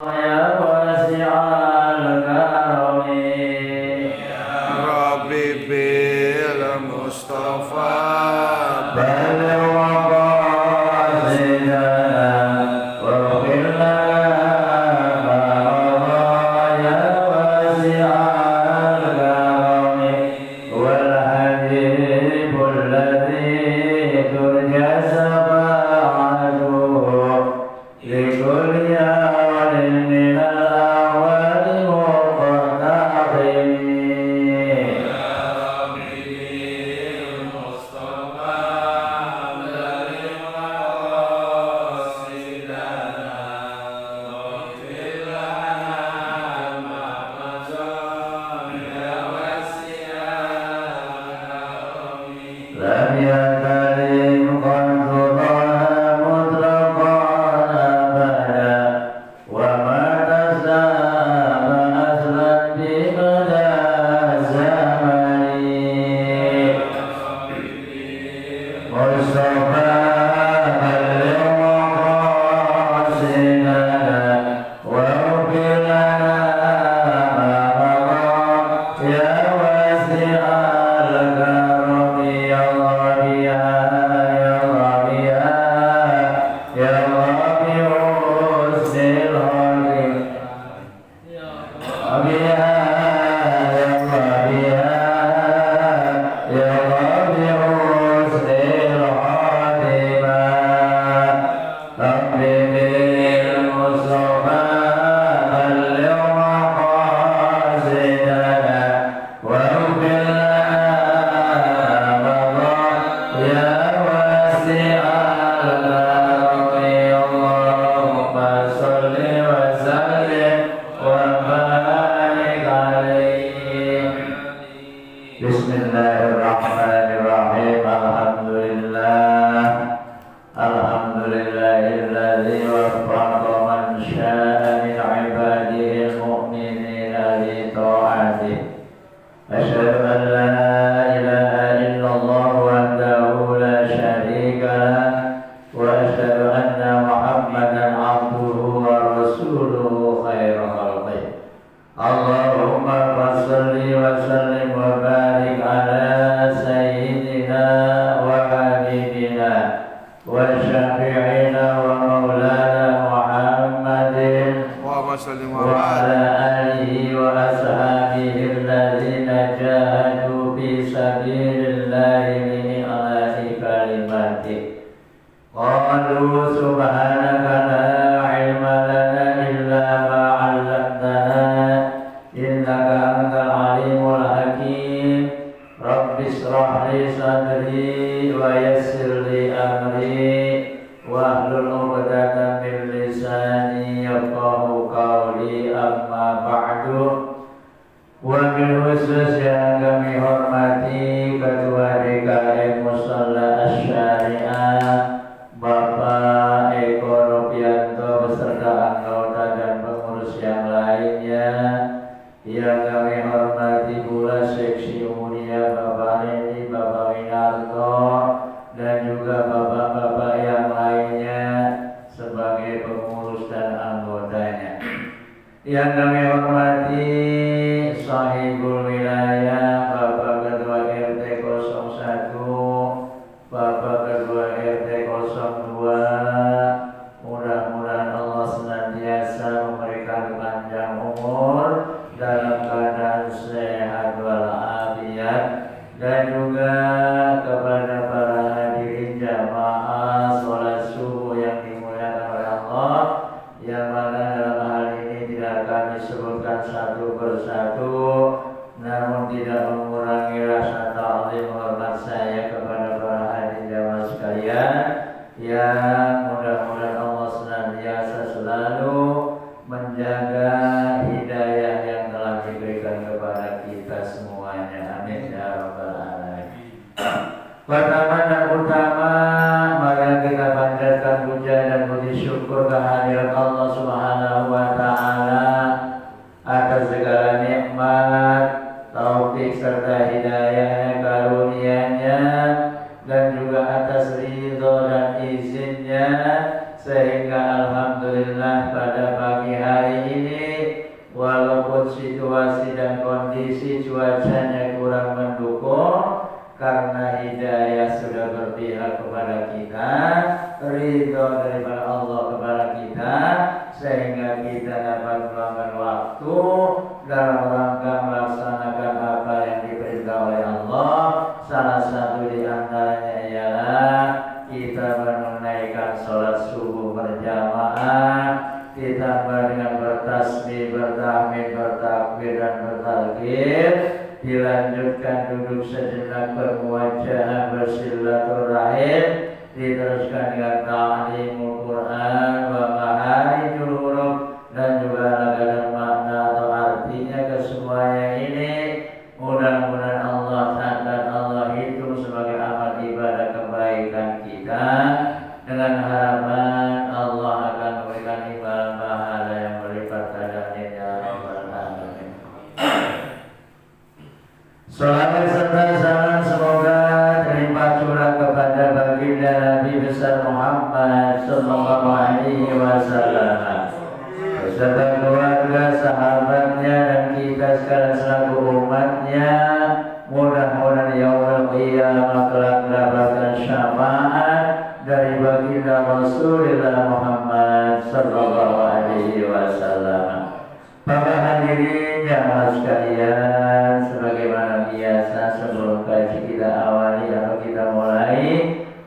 يا واسع الكرم ربي بالمصطفى بلغ مقاصدنا واغفر لنا ما مضى يا واسع الكرم والحبيب الذي ترجى شفاعته لكل يوم من الأول مقتحم لم يكن قلبها مطلقا أبدا وما تسامى أصلا بمدى الزمن مصطفى بلغ مقاصدنا واغفر لنا ما مضى يا واسع الكرم يا الله يا الله يا الله بحسن الخلق بها يا الله يا الله بحسن الخاتمة رب بالمصطفى بلغ مقاصدنا واغفر لنا ما مضى يا واسع الكرم اللهم صل وسلم وبارك عليه بسم الله الرحمن الرحيم الحمد لله الذي وفق من شاء من عباده المؤمنين لطاعته أشهد أن لا إله إلا الله وحده لا شريك له وأشهد أن محمدا عبده ورسوله خير خلقه اللهم صل وسلم وبارك على سيدنا وحبيبنا وشفيعنا ومولانا محمد اللهم صل وعلى آله وأصحابه الذين جاهدوا في سبيل الله لإعلاء كلمته قالوا سبحانك لا علم لنا إلا ما علمتنا إنك أنت العليم الحكيم رب اشرح لي صدري ويسر لي أمري واحلل عقدة من لساني يفقهوا قولي أما بعد wabil khusus yang kami hormati Ketua DKM Musalla Asy-Syariah Bapak Eko Novianto beserta anggota dan pengurus yang lainnya, yang kami hormati pula Seksi Mulia Bapak Reni, Bapak Winarto, dan juga bapak-bapak yang lainnya sebagai pengurus dan anggotanya. Yang kami hormati Sahibul Wilayah Bapak Ketua RT 01, Bapak Ketua RT 02, mudah-mudahan Allah senantiasa memberikan panjang umur dalam keadaan sehat walafiat, dan juga kepada para hadirin jamaah sholat subuh yang dimuliakan oleh Allah, yang mana dalam hal ini tidak kami sebutkan satu persatu, namun tidak mengurangi rasa ta'zim hormat saya kepada para hadirin jamaah sekalian, yang mudah-mudahan Allah senantiasa selalu menjaga hidayah yang telah diberikan kepada kita semuanya. Amin ya rabbal alamin. Pertama dan utama, mari kita panjatkan puja dan puji syukur kehadirat Allah Subhanahu wa taala atas segala nikmat, taufik serta hidayah karunia-Nya, dan juga atas ridho dan izinnya sehingga kita dapat meluangkan waktu dalam rangka melaksanakan apa yang diperintah oleh Allah. Salah satu di antaranya ialah kita menunaikan sholat subuh berjamaah, ditambah dengan bertasbih, bertahmid, bertakbir dan bertalqin, dilanjutkan duduk sejenak bermuajah bersilaturahim, diteruskan dengan ta'limul Quran wa maharijul huruf dan juga laga dan makna atau artinya kesemuanya ini. Mudah-mudahan Allah dan Allah hitung sebagai amal ibadah kebaikan kita, dengan harapan Allah akan memberikan imbalan pahala yang berlipat gandanya ya rabbal alamin. Salawat serta salam semoga terlimpah curah kepada baginda Nabi besar Muhammad sallallahu alaihi wasallam beserta keluarga, sahabatnya dan kita sekalian selaku umatnya. Mudah-mudahan yaumul qiyamah kelak mendapatkan syafaat dari baginda Rasulullah Muhammad sallallahu alaihi wasallam. Para hadirin jamaah sekalian, sebagaimana biasa sebelum kaji kita awali atau kita mulai,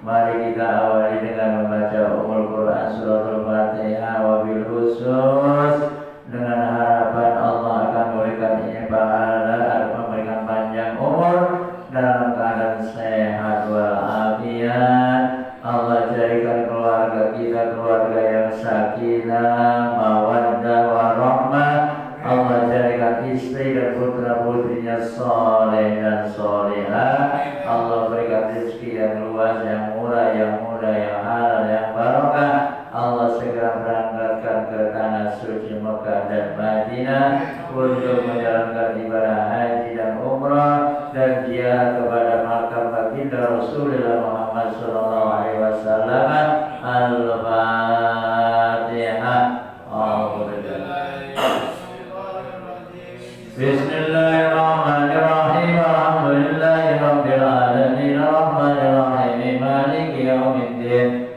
mari kita awali dengan membaca Ummul Quran suratul Fatihah wabil khusus, dengan harapan Allah akan memberikan pahala atau memberikan panjang umur dalam keadaan sehat walafiat. Allah jadikan keluarga kita keluarga yang sakinah, mawaddah, warahmah. Allah jadikan istri dan putra putrinya soleh dan solehah. Allah berikan rezeki yang luas, yang murah, yang mudah, yang halal, yang barokah. Allah segera berangkatkan ke tanah suci Mekah dan Madinah untuk menjalankan ibadah haji dan umrah dan ziarah kepada makam baginda Rasulullah Muhammad sallallahu alaihi wasallam. Al-Fatihah. Bismillahirrahmanirrahim. Alhamdulillahirabbil alamin. Arrahmanirrahim. Maliki yaumiddin.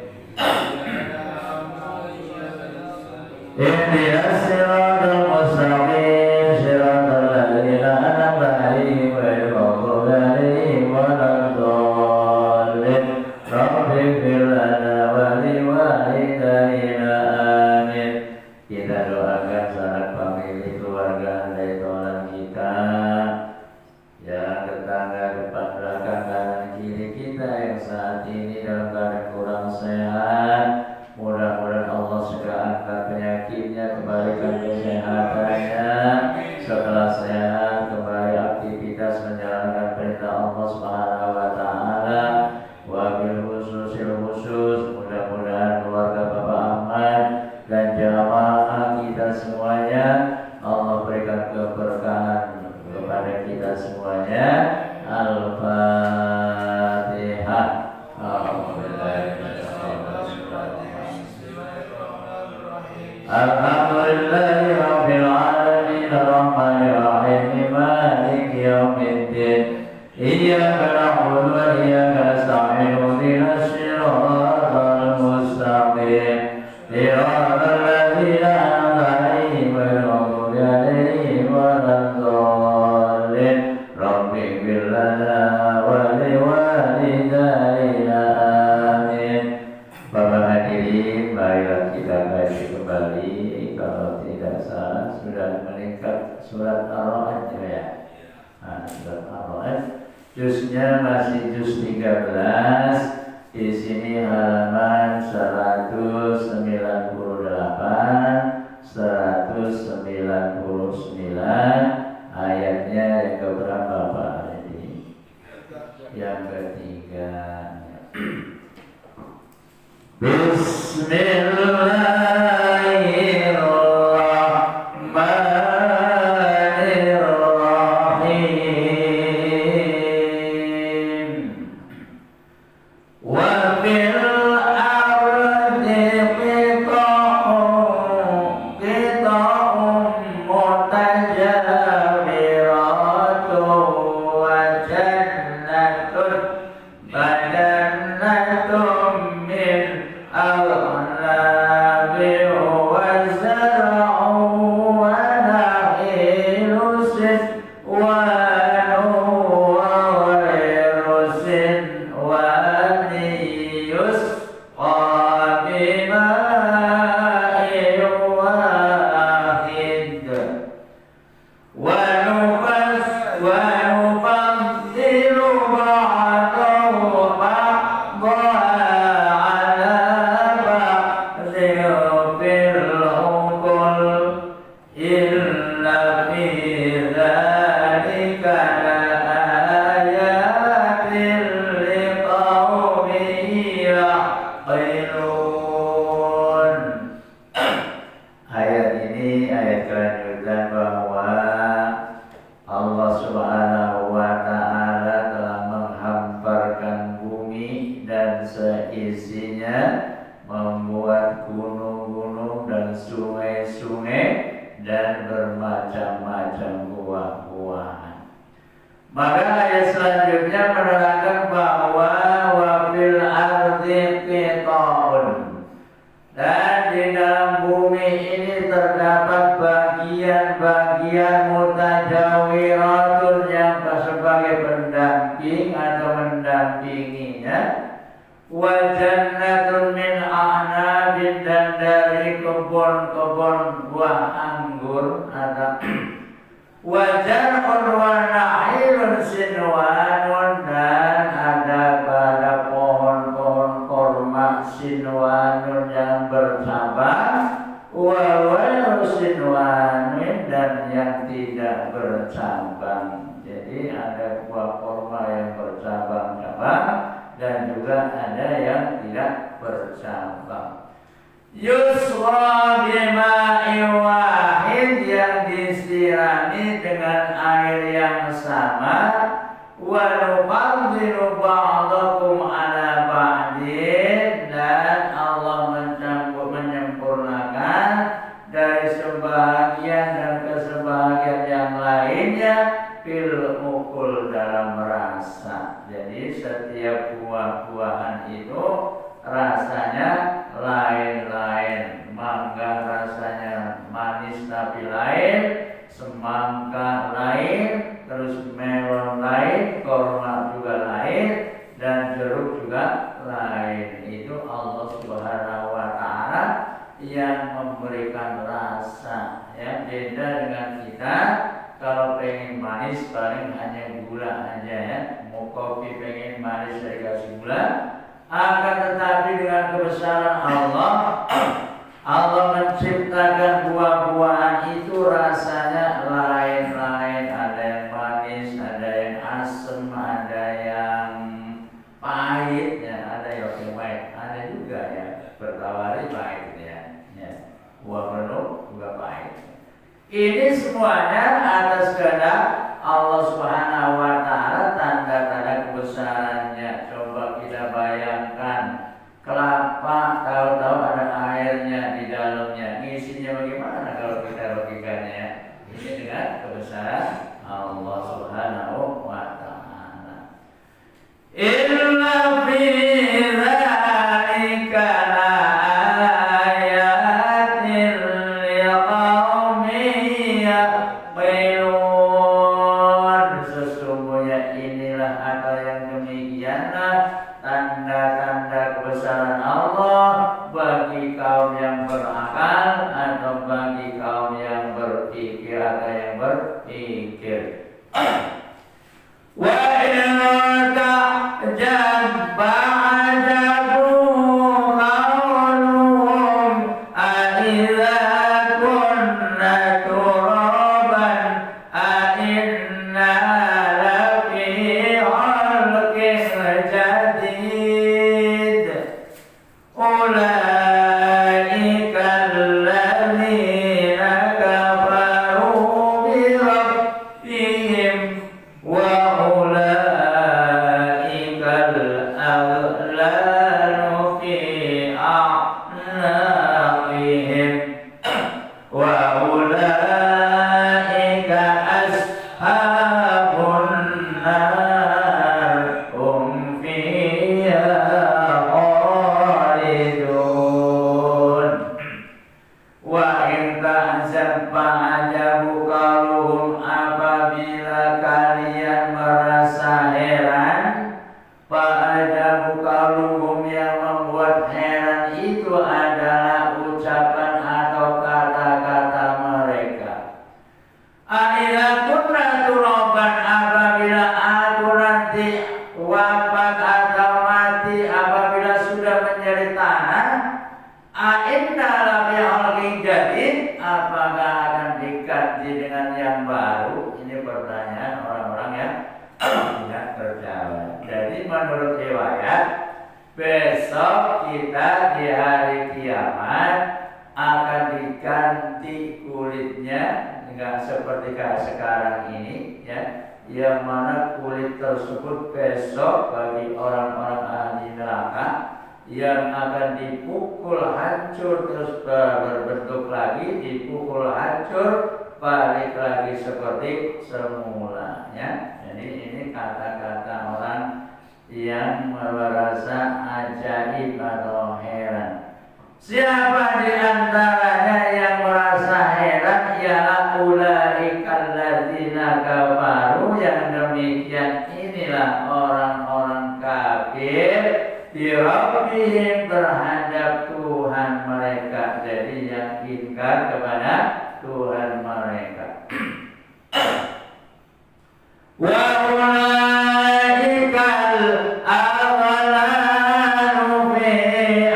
Ihdinas siratal mustaqim. Siratal ladzina an'amta 'alaihim ghairil maghdubi 'alaihim waladdallin. Rabbighfir lana wa liwalidayna. Amin. Kita doakan sanak famili, keluarga, andai taulan kita, ya tetangga depan belakang kanan kiri kita yang saat ini dalam keadaan kurang sehat. Mudah-mudahan Allah segera angkat penyakitnya, kembalikan kesehatannya. Setelah sehat kembali aktivitas menjalankan perintah Allah Subhanahu wa taala. Wabil khusus mudah-mudahan keluarga Bapak Ahmad dan jamaah kita semuanya Allah berikan keberkahan kepada kita semuanya. Al-Fatihah. Alhamdulillahirabbil alamin. Arrahmanirrahim. Maliki yaumiddin. Iyyaka na'budu wa iyyaka nasta'in. Ihdinas siratal mustaqim. Siratal ladzina an'amta 'alaihim ghairil maghdubi 'alaihim waladdallin. Rabbighfir lana wa liwalidayna. Amin. Bapak hadirin, marilah kita kaji kembali. Kalau tidak salah sudah meningkat surat Ar-Ra'd ya. Surat Ar-Ra'd juznya masih juz 13. Di sini halaman 198, 199, ayatnya yang keberapa Pak ini? Yang ketiga. Bismillahirrahmanirrahim. Wa fil ardi qita'un mutajawiratun wa jannatun min al ayat kelanjutan bahwa Allah Subhanahu wa Ta'ala telah menghamparkan bumi dan seisinya, membuat gunung-gunung dan sungai-sungai dan bermacam-macam buah-buahan. Maka ayat selanjutnya menerangkan bahwa wafil ardi qita'un, dan di dalam bumi ini terdapat bagian-bagian mutajawiratun yang sebagai pendamping atau mendampinginya, wa jannatun min a'nabin, dan dari kebun-kebun buah anggur atau wa jar'un wa na'ilun sinwanun, dan ada pada pohon-pohon korma sinwanun yang bercabang, wa ghairu sinwanin, dan yang tidak bercabang. Jadi ada buah korma yang bercabang-cabang dan juga ada yang tidak bercabang. Yusra bima'in wahid, yang disirami dengan air yang sama, wa nufaddilu ba'dakum ala ba'din, dan Allah menyempurnakan dari sebagian dan ke sebagian yang lainnya fil ukul, dalam rasa. Jadi setiap buah-buahan itu rasanya lain-lain. Mangga rasanya manis tapi lain, semangka lain, terus melon lain, korma juga lain, dan jeruk juga lain. Itu Allah Subhanahu wa Ta'ala yang memberikan rasa, ya. Beda dengan kita, kalau pengen manis paling hanya gula aja, ya. Mau kopi pengen manis dikasih gula. Akan tetapi dengan kebesaran Allah, Allah menciptakan buah-buahan itu rasanya lain-lain. Ada yang manis, ada yang asam, ada yang pahit, ya. Ada yang pahit, ada juga ya bertawari pahit, ya. Buah penuh juga pahit. Ini semuanya atas kehendak Allah Subhanahu wa Ta'ala, tanda-tanda kebesarannya. Coba kita bayangkan, kelapa tahu-tahu ada airnya di dalamnya, ngisinya bagaimana kalau kita logikanya? Ini dengan kebesaran Allah Subhanahu wa Ta'ala. Inna fi dzalika laayatin liqaumin yaqilun. Sesungguhnya inilah atau yang demikianlah tanda-tanda kebesaran Allah bagi kaum yang berakal atau bagi kaum yang berpikir atau yang berpikir. Wa in ta'jab ba'dahu qawluhum a idza kunna turaban a inna lafi khalqin jadid. Ulaika alladzina kafaru bi rabbihim wa ulaika al-aghlalu fi a'naqihim wa ulaika ashabun nar hum fiha khalidun. Wa in ta'jab fa'ajabu qauluhum, apabila kalian merasa heran, fa'ajabu qauluhum, yang membuat heran itu adalah ucapan atau kata-kata mereka. Aidza kunna turaban, apabila aku nanti wafat atau mati, apabila sudah menjadi tanah, inna lafi khalqin jadid, apakah akan diganti dengan yang baru? Ini pertanyaan orang-orang yang tidak percaya. Jadi menurut riwayat, besok kita di hari kiamat akan diganti kulitnya, enggak seperti kayak sekarang ini ya, yang mana kulit tersebut besok bagi orang-orang ahli neraka yang akan dipukul hancur terus berbentuk lagi, dipukul hancur balik lagi seperti semula ya. Jadi ini kata-kata orang yang merasa ajaib atau heran. Siapa di antaranya yang merasa heran? Ya ulaikal ladzina kafaru, yang demikian inilah orang-orang kafir bi rabbihim, terhadap Tuhan mereka. Jadi yang ingkar kepada Tuhan mereka. Wa ulaikal aghlalu fi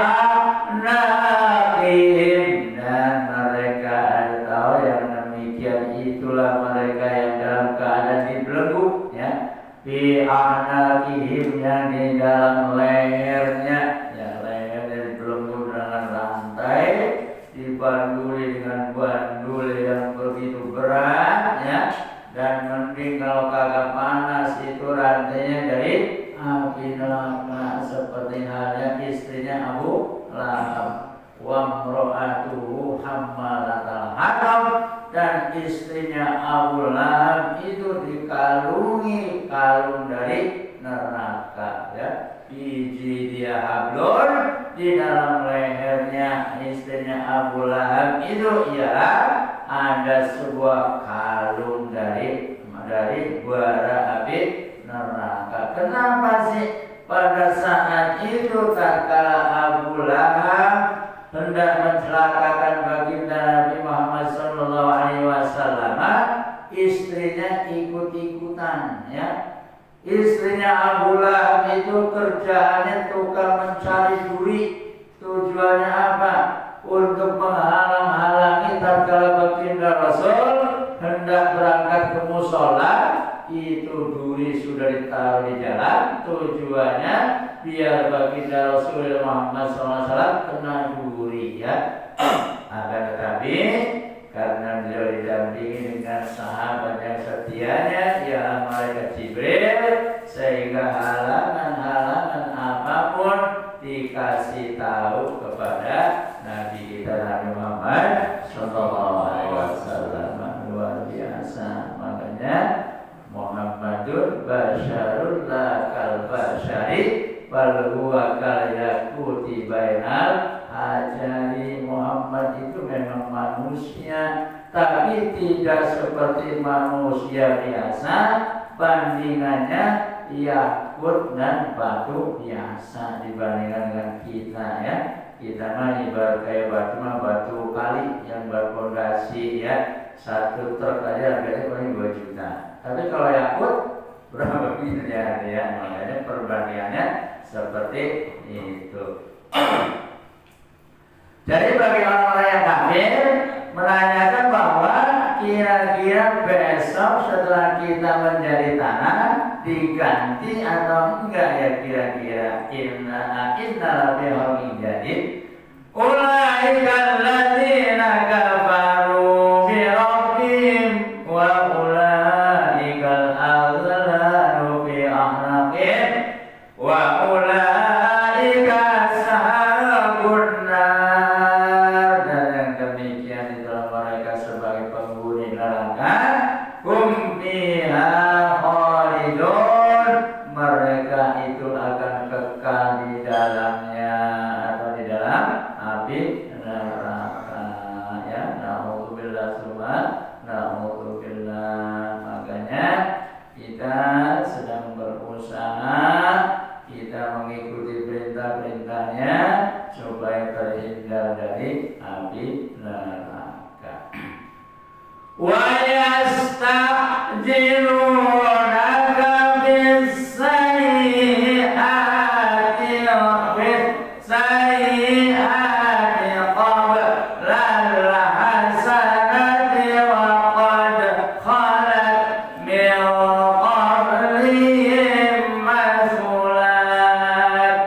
a'naqihim, dan mereka tahu yang demikian itulah mereka yang dalam keadaan dibelenggu ya, fi a'naqihim, yang di dalam lehernya ya, lehernya dibelenggu dengan rantai, dibanduli dengan bandul yang begitu berat ya. Dan mending kalau kagak panas itu rantainya dari api neraka, seperti halnya istrinya Abu Lahab. Wa mro'atuhu hammalatal hatab, dan istrinya Abu Lahab itu dikalungi kalung dari neraka ya. Biji dia hablon, di dalam lehernya istrinya Abu Lahab itu ialah ada sebuah kalung dari bara api neraka. Kenapa sih pada saat itu tatkala Abu Lahab hendak mencelakakan baginda Nabi Muhammad SAW, istrinya ikut-ikutan ya. Istrinya Abu Lahab itu kerjaannya tukang mencari duri. Tujuannya apa? Untuk menghalang-halangi tatkala baginda Rasul hendak berangkat ke mushola. Itu duri sudah ditaruh di jalan. Tujuannya biar baginda Rasul Muhammad SAW kena duri ya. Akan tetapi karena beliau didampingi dengan sahabat yang setianya ialah malaikat Jibril, sehingga halangan-halangan apapun dikasih tahu kepada Nabi kita Nabi Muhammad SAW. Luar biasa. Makanya Muhammadun basyarul la kal basyari bal huwa kal yaquti bainal ajari. Muhammad itu memang manusia, tapi tidak seperti manusia biasa. Bandingannya yakut dan batu biasa dibandingkan dengan kita ya. Kita mah ibarat kayak batu mah batu kali yang berpondasi ya. Satu truk aja harganya paling 2 juta. Tapi kalau yakut berapa miliar ya. Makanya perbandingannya seperti itu. Jadi bagi orang-orang yang kafir menanyakan bahwa kira-kira besok setelah kita menjadi tanah diganti atau enggak ya kira-kira. Inna labih halqin jadid. Ulaikal ladzina kafaru bi rabbihim wa ulaikal aghlalu fi a'naqihim wa ulaika ashabun nar. Dan yang demikian itulah mereka sebagai penghuni neraka. Hum fiha khalidun, mereka itu akan kekal di dalamnya atau di dalam api neraka ya. Na'udzubillah summa na'udzubillah. Makanya kita sedang berusaha, kita mengikuti perintah-perintahnya supaya terhindar dari api neraka. Wa yastajilunaka bis-sayyi'ati qabla al-hasanati wa qad khalat min qablihim masulat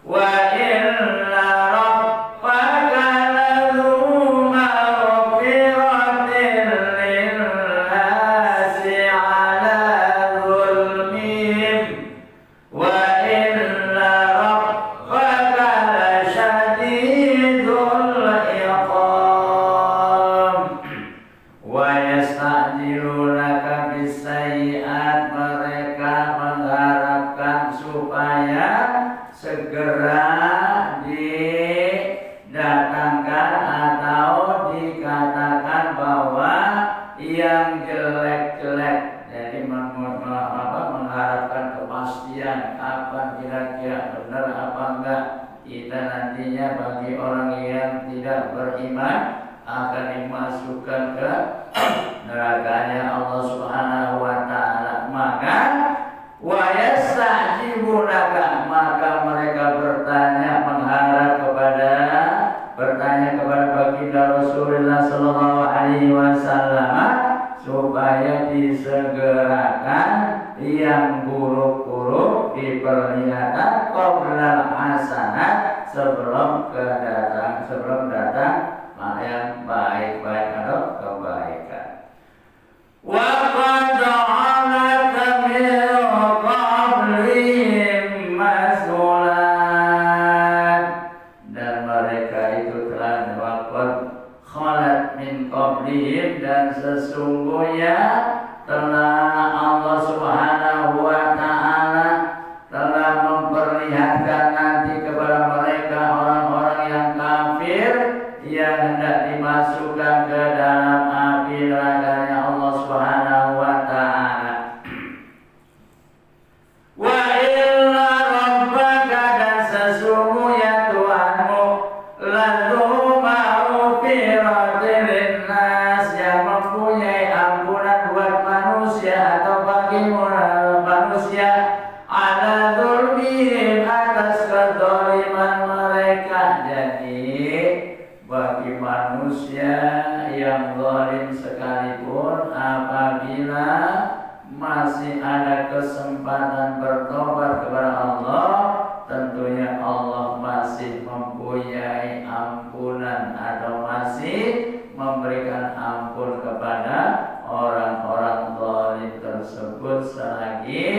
wa inna rabbaka ladhu Wa yasta'jilunaka bisayyi'at, mereka mengharapkan supaya segera didatangkan atau dikatakan bahwa yang jelek-jelek. Jadi mengharapkan kepastian kapan kira-kira benar apa enggak kita nantinya bagi orang yang tidak beriman akan dimasukkan ke nerakanya Allah Subhanahu wa taala. Maka wa yasta'jibunaka, maka mereka bertanya kepada baginda Rasulullah sallallahu alaihi wasallam supaya disegerakan yang buruk-buruk diperlihatkan qoblal hasanat, sebelum datang yang baik-baik atau kebaikan. Wa qad ja'alaka min qablihim masulan, dan mereka itu telah waqad khalat min qablihim, dan sesungguhnya telah Allah Subhanahu wa taala telah memperlihatkan nanti kepada mereka orang-orang yang kafir yang hendak dimasukkan ke dalam api nerakanya Allah Subhanahu wa taala. Wa illa rabbaka, dan sesungguhnya Tuhanmu lalu ma'ufiratil linnas, yang mempunyai ampunan buat manusia atau bagi manusia ala dzulmihim, atas kezaliman mereka. Jadi bagi manusia yang zalim sekalipun, apabila masih ada kesempatan bertobat kepada Allah, tentunya Allah masih mempunyai ampunan atau masih memberikan ampun kepada orang-orang zalim tersebut selagi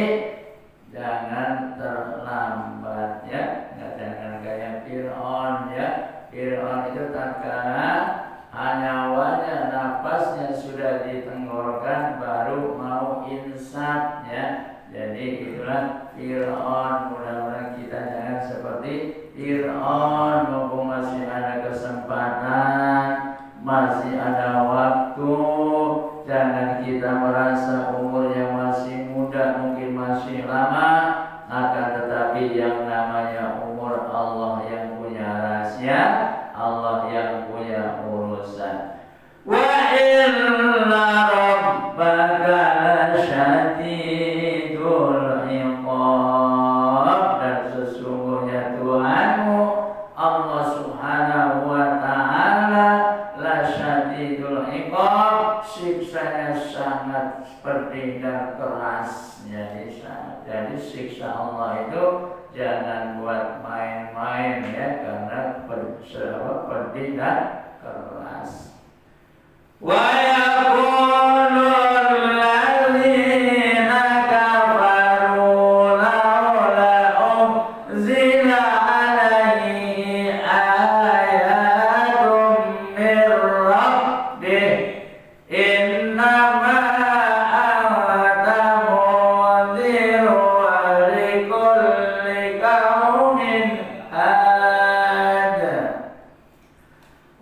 jangan terlambat, ya. Jangan kayak Fir'aun, ya. Fir'aun itu tatkala nyawanya, napasnya sudah di tenggorokan baru mau insaf, ya. Jadi itulah Fir'aun. Mudah-mudahan kita jangan seperti Fir'aun. Mumpung masih ada kesempatan, masih ada waktu, jangan kita merasa umurnya masih muda, mungkin masih lama, akan tetapi yang namanya umur Allah yang punya rahasia, Allah yang punya urusan. Wa inna rabbaka lasyadidul iqab, dan sesungguhnya Tuhanmu Allah Subhanahu wa taala lasyadidul iqab, siksanya sangat pedih dan keras. Jadi siksa Allah itu jangan buat main-main, ya, karena pedih dan keras. Wa yaqulu alladzina kafaru laula unzila alaihi ayatun min rabbih innama anta munzir wa likulli qaumin had.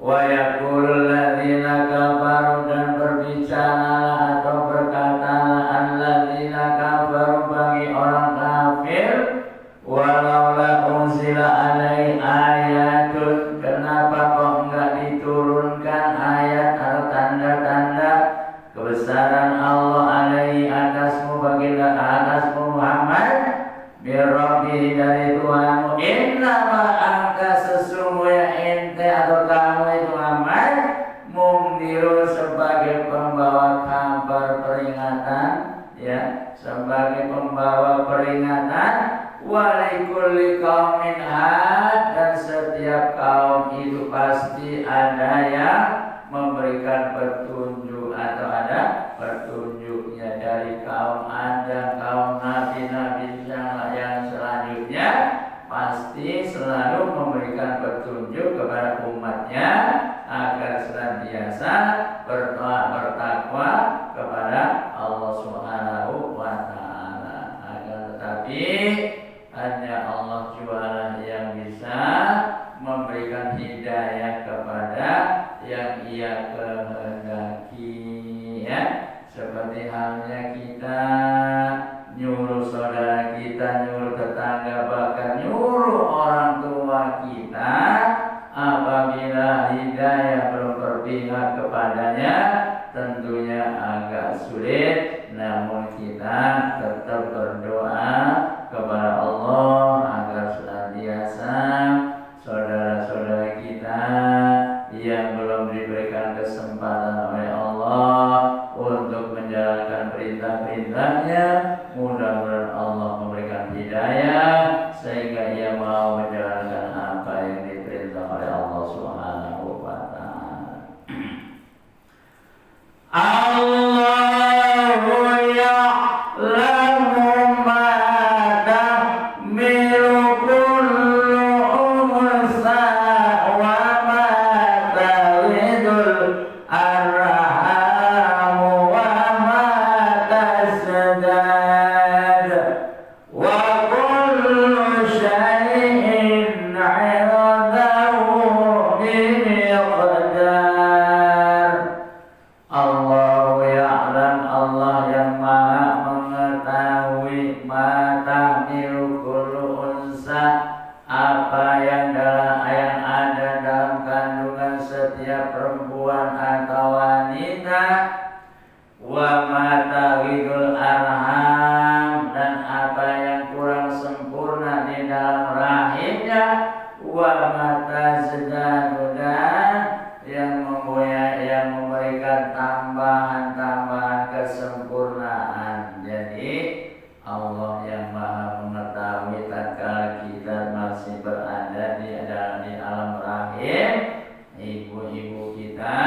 Wa yaqulu alladzina kafaru, dan berbicaralah atau berkatalah alladzina kafaru, bagi orang kafir, walaula unzila alaihi ayatun, kenapa kok enggak diturunkan ayat atau tanda-tanda kebesaran Allah alaihi atasmu, baginda atasmu Muhammad, birrabbi, dari Tuhanmu, innama anta, sesungguhnya ente atau kamu itu Muhammad, mundiru, sebagai pembawa kabar peringatan, ya, sebagai pembawa peringatan, walikulli qaumin had, dan setiap kaum itu pasti ada yang memberikan petunjuk atau ada petunjuknya. Dari kaum Adam, kaum nabi-nabi yang selanjutnya pasti selalu memberikan petunjuk kepada umatnya agar senantiasa bertakwa seperti halnya kita nyuruh saudara kita, nyuruh tetangga, bahkan nyuruh orang tua kita. Apabila hidayah belum berpihak kepadanya, tentunya agak sulit. Namun kita tetap berdoa kepada Allah agar senantiasa saudara-saudara kita yang belum diberikan kesempatan oleh Allah untuk menjalankan perintah-perintahnya, mudah-mudahan Allah memberikan hidayah sehingga ia mau menjalankan apa yang diperintah oleh Allah Subhanahu wa taala. Allahu ya'lamu ma tahmilu kullu unsa wa ma taghidu arham wa ma tasdad wa kullu shay'in 'indahu bimiqdar. Allahu ya'lam, Allah yang maha mengetahui, ma tahmilu kullu unsa, apa yang ada dalam kandungan setiap perempuan atau wanita, wa ma taghidul arham, dan apa yang kurang sempurna di dalam rahimnya, wa ma tazdadu, dan yang memberikan tambahan-tambahan kesempurnaan. Jadi Allah yang maha mengetahui tatkala kita masih berada di alam rahim ibu-ibu kita,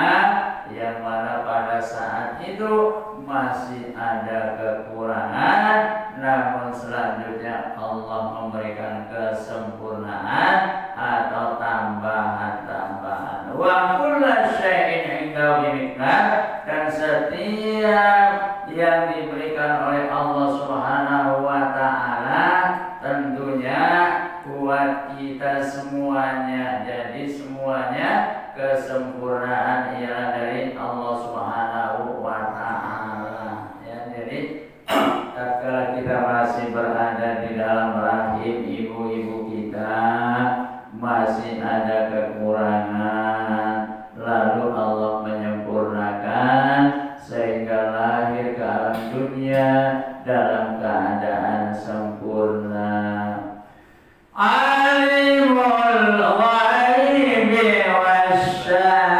yang mana pada saat itu masih ada kekurangan, namun selanjutnya Allah memberikan kesempurnaan atau tambahan-tambahan. Wa kullu syai'in 'indahu bimiqdar, dan setiap yang diberikan oleh Allah Subhanahu wa taala tentunya buat kita semuanya. Jadi semuanya kesempurnaan ialah dari Allah Subhanahu wa taala. Ya, jadi tatkala kita masih berada di dalam rahim ibu-ibu kita, masih ada kekurangan, lalu Allah menyempurnakan sehingga lahir ke alam dunia dalam keadaan sempurna. Alimul ghaibi wasyahadatil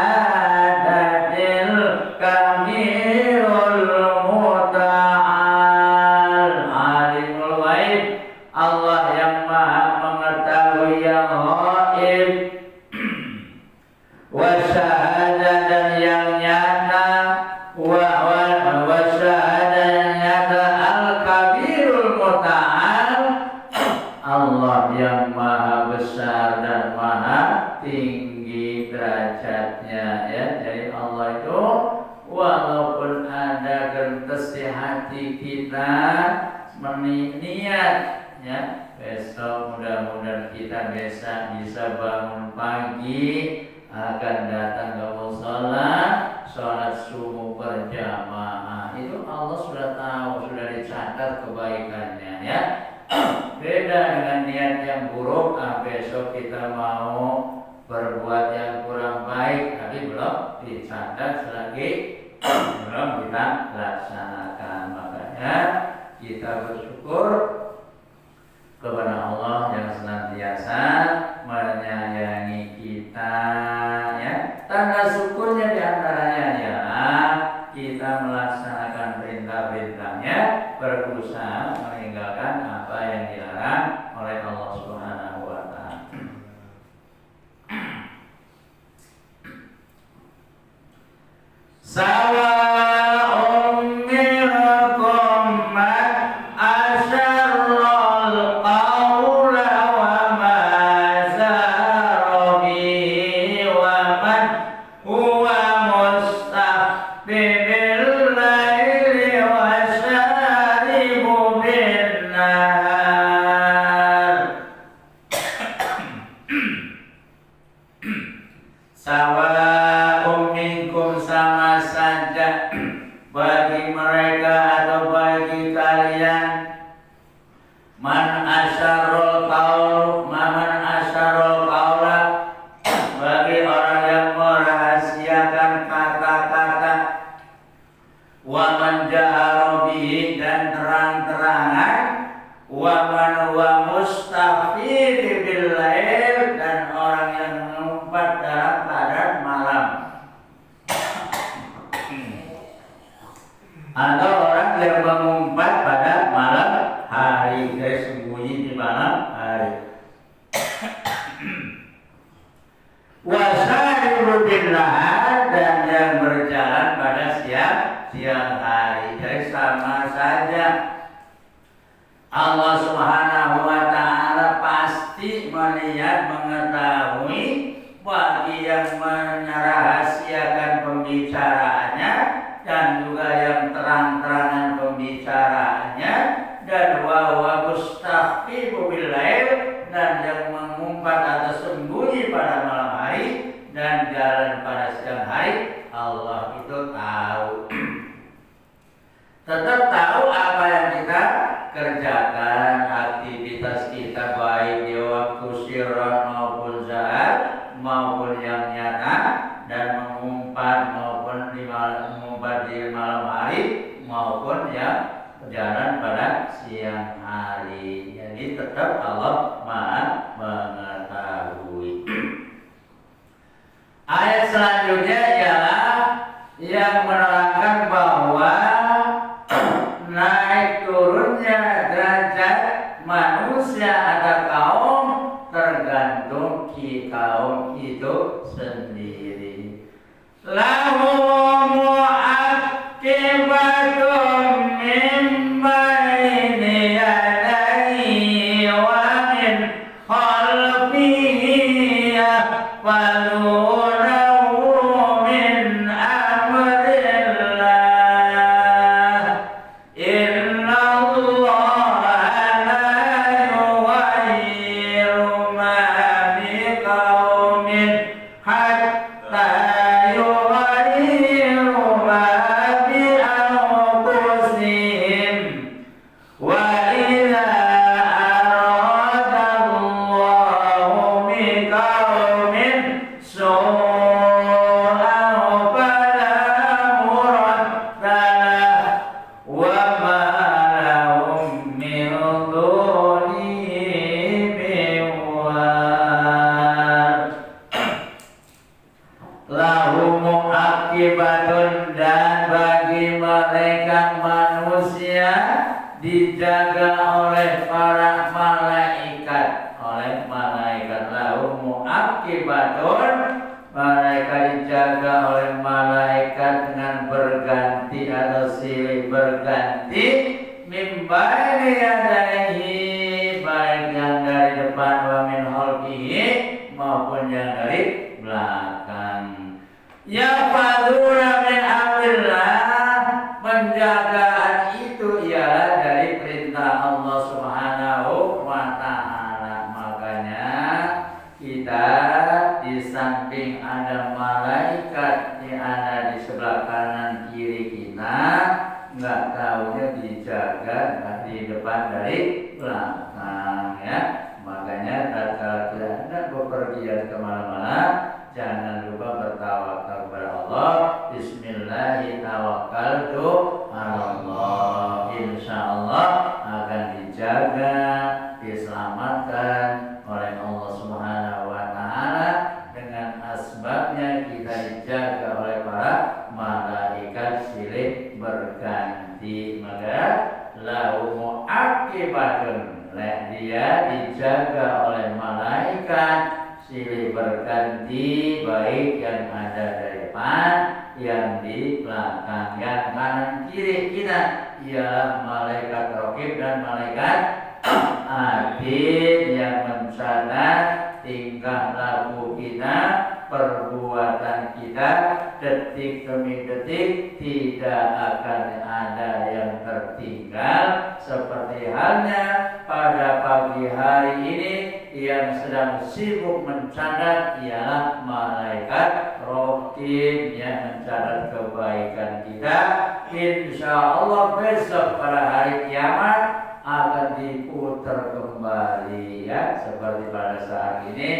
kabirul muta'al. Alimul ghaib, Allah yang maha mengetahui yang ghaib, wasyahadah, dan yang nyata, wasyahadah yang nyata, al-kabirul muta'al, Allah yang maha besar dan maha tinggi derajatnya. Ya, jadi Allah itu walaupun ada gentes di hati kita niat, ya, besok mudah-mudahan kita bisa bangun pagi, akan datang ke mushola, sholat subuh berjamaah. Itu Allah sudah tahu, sudah dicatat kebaikannya, ya. Beda dengan niat yang buruk, besok kita mau berbuat yang kurang baik, tapi belum dicatat selagi belum kita laksanakan. Makanya kita bersyukur kepada Allah yang senantiasa menyayangi kita, ya. Tanda syukurnya diantaranya ialah kita melaksanakan perintah-perintahnya, berusaha meninggalkan apa yang dilarang oleh Allah Subhanahu wa taala. Sawa'un minkum man asarral qawla wa ma zara bihi wa man huwa mustaqbil laili wa syaribu bin nahar. Sawa'un minkum, sama saja bagi mereka atau bagi kalian man asyarul qaula, bagi orang yang merahasiakan kata-kata, wa man jahara bihi, dan terang-terangan, wa man huwa mustafid bil lail, dan orang yang mengumpat dalam keadaan malam, atau orang yang mengumpat pada malam hari, sembunyi di malam hari. Wasairu bin nahar, dan yang berjalan pada siang hari. Jadi sama saja. Allah Subhanahu wa ta'ala pasti melihat, mengetahui bagi yang merahasiakan pembicaraannya dan juga yang terang-terangan pembicaraannya, dan wa huwa mustakhfifu bil lail, dan yang mengumpat atau sembunyi pada malam hari dan jalan pada siang hari. Allah itu tahu. Tetap tahu apa yang kita kerjakan, aktivitas kita, baik di waktu sirron maupun zahar, maupun yang nyata, dan mengumpat maupun mengumpat di malam hari, maupun yang berjalan pada siang hari. Jadi tetap Allah Maha mengetahui. Ayat selanjutnya ialah yang menerangkan bahwa naik turunnya derajat manusia atau kaum tergantung kaum itu sendiri. Lahum mu'aqibatun min baini yadayhi wa min khalfihi yahfazunahu min amrillah. Inna Allaha la yughayyiru ma biqaumin hatta yughayyiru ma bi anfusihim. Wa idza arada Allahu biqaumin su'an fala muradda lahu wa ma lahum min dunihi min wal. Lahum mu'aqibatun, dan bagi mereka manusia dijaga oleh para malaikat, lahum mu'aqibatun, mereka dijaga oleh malaikat dengan berganti atau silih berganti, min baini yadayhi, baik yang dari depan, wa min khalfihi, maupun yang dari belakang. Yahfazuna min amrillah, penjagaan itu ialah dari perintah Allah Subhanahu wa ta'ala. Makanya kita di samping ada malaikat yang ada di sebelah kanan kiri kita, nggak tahunya dijaga dari depan dari belakang, ya. Makanya tatkala kita hendak bepergian kemana-mana, jangan lupa bertawakal kepada Allah. Bismillahirrahmanirrahim. Allah, insyaallah akan dijaga, diselamatkan oleh Allah Subhanahu wa ta'ala. Dengan asbabnya kita dijaga oleh para malaikat silih berganti. Maka lahu mu'aqibatun, dia dijaga oleh malaikat silih berganti, baik yang ada dari depan, yang di belakang, yang kanan kiri kita, ialah malaikat raqib dan malaikat atid yang mencatat tingkah laku kita, perbuatan kita, detik demi detik, tidak akan ada yang tertinggal. Seperti halnya pada pagi hari ini yang sedang sibuk mencatat ialah malaikat raqib yang mencatat kebaikan kita, insya Allah besok pada hari kiamat akan diputar kembali ya, seperti pada saat ini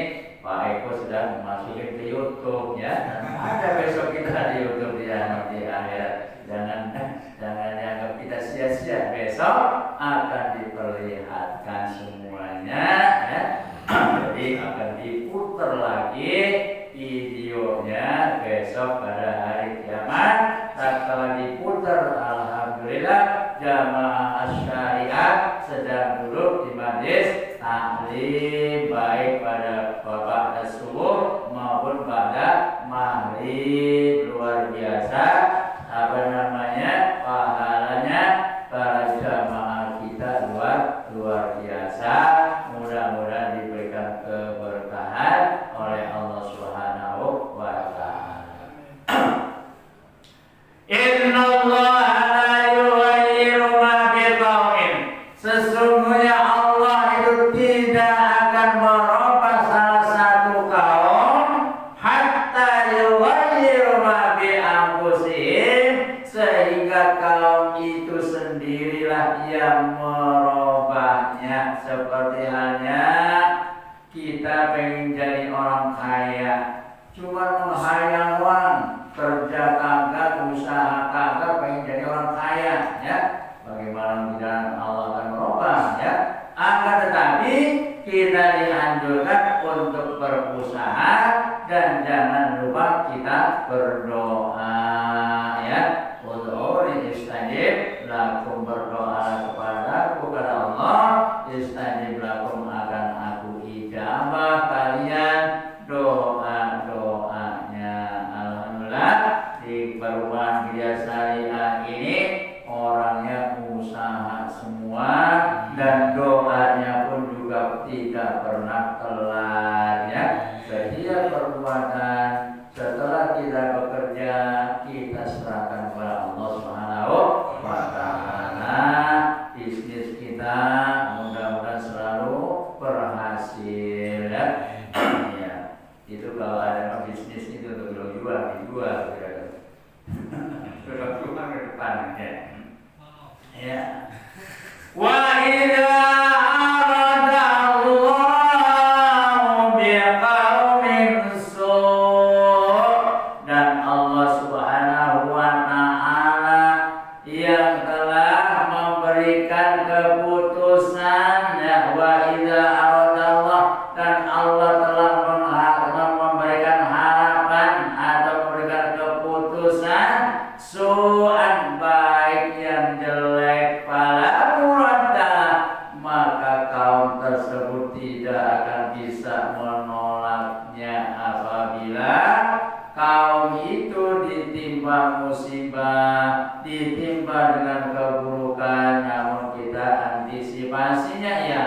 Pak Eko sedang memasuki ke YouTube ya. Ada besok kita di YouTube ya, di akhirat. Jangan dianggap kita sia-sia, besok akan diperlihatkan semuanya ya. Jadi akan diputar lagi videonya besok pada hari kiamat. Setelah diputar, alhamdulillah jamaah syariah sedang duduk di majlis taklim baik pada pada subuh maupun pada maghrib. Luar biasa pahalanya para jamaah kita luar biasa. Mudah-mudahan diberikan keberkahan oleh Allah Subhanahu wa taala. Innallaha la yughayyiru ma biqaumin. Sesungguhnya Allah itu tidak akan merubah salah satu kaum hatta yughayyiru ma bi anfusihim, sehingga kaum itu sendirilah yang merubahnya. Seperti halnya kita pengen jadi orang kaya, cuma menghayal uang, kerja kagak, usaha kagak, pengen jadi orang kaya ya. Bagaimana mudah Allah akan merubah ya. Akan tetapi kita dianjurkan untuk berusaha dan jangan lupa kita berdoa ya. Ud'uuni istajib lakum, berdoa kepadaku kepada Allah, istajib lakum, akan aku ijabah kalian doa-doanya. Alhamdulillah di perubahan Gria Syariah ini orangnya usaha semua dan doanya pun juga tidak pernah telat ya. Setiap perbuatan setelah kita bekerja kita serahkan kepada Allah Subhanahu wa taala. Bisnis kita mudah-mudahan selalu berhasil ya. Ya. Itu kalau ada bisnis itu untuk dijual sudah cuma ke depan ya. Wa idza arada Allahu biqaumin su', dan Allah Subhanahu wa taala yang telah memberikan keputusan ya. Wa idza arada Allah, dan Allah telah memberikan harapan atau memberikan keputusan su'an, baik yang jelek, fala muradda, maka kaum tersebut tidak akan bisa menolaknya. Apabila kaum itu ditimpa musibah, ditimpa dengan keburukan, namun kita antisipasinya ya,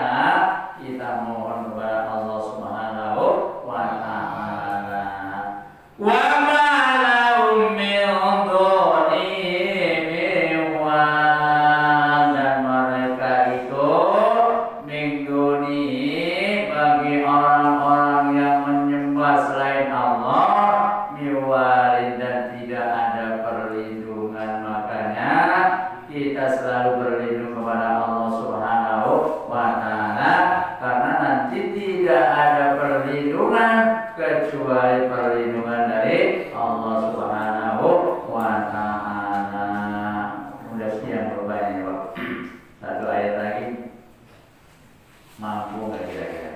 kita mohon kepada Allah Subhanahu wa taala. Wa ma lahum min dhunihi wa, dan mereka itu min dhunihi, bagi orang-orang yang menyembah selain Allah, miwalid, dan tidak ada perlindungan. Makanya kita selalu berlindung kepada Allah Subhanahu wa taala, karena nanti tidak ada perlindungan kecuali perlindungan dari Allah Subhanahu wa taala. Mudah siang berbanyak Pak. Satu ayat lagi mampu enggak kira-kira?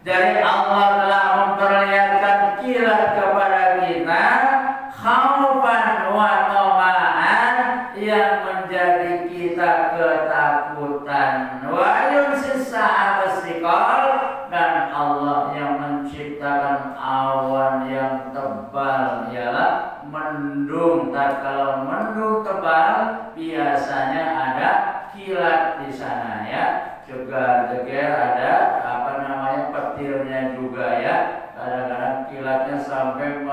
Jadi Allah telah memperlihatkan kilat kepada kita, khaufan wa tama'an, yang menjadi kita ketakutan, wa yunsis sa'ab siqal, dan Allah yang menciptakan awan yang tebal ialah mendung. Tatkala mendung tebal biasanya ada kilat di sana ya, jegar-jeger, ada petirnya juga ya. Kadang-kadang kilatnya sampai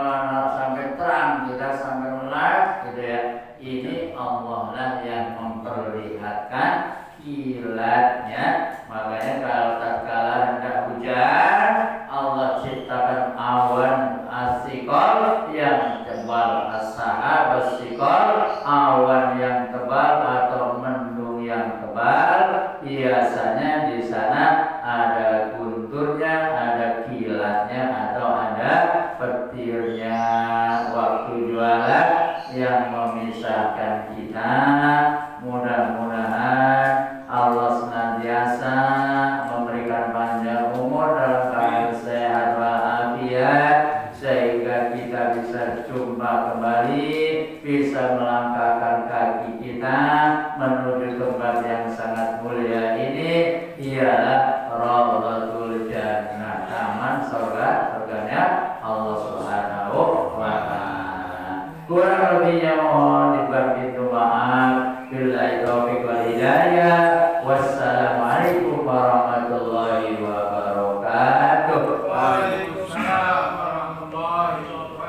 terang, kita sampai melek gitu ya. Ini Allah lah yang memperlihatkan kilatnya. Makanya kalau tatkala hendak hujan, Allah ciptakan awan asikol yang tebal, as-sahab asikol, awan yang tebal atau mendung yang tebal. Biasanya di sana ada gunturnya, ada kilatnya, atau ada petirnya. Waktu jualan yang memisahkan kita. Mudah-mudahan Allah senantiasa memberikan panjang umur dalam keadaan sehat walafiat, sehingga kita bisa jumpa kembali, bisa melangkahkan kaki kita menuju tempat yang sangat mulia ini, ialah Raudhatul Jannah, taman surganya Allah Subhanahu wa Ta'ala. Kurang lebihnya mohon dibantu maaf. Billahi taufiq wal hidayah. Wassalamualaikum warahmatullahi wabarakatuh. Waalaikumsalam warahmatullahi wabarakatuh.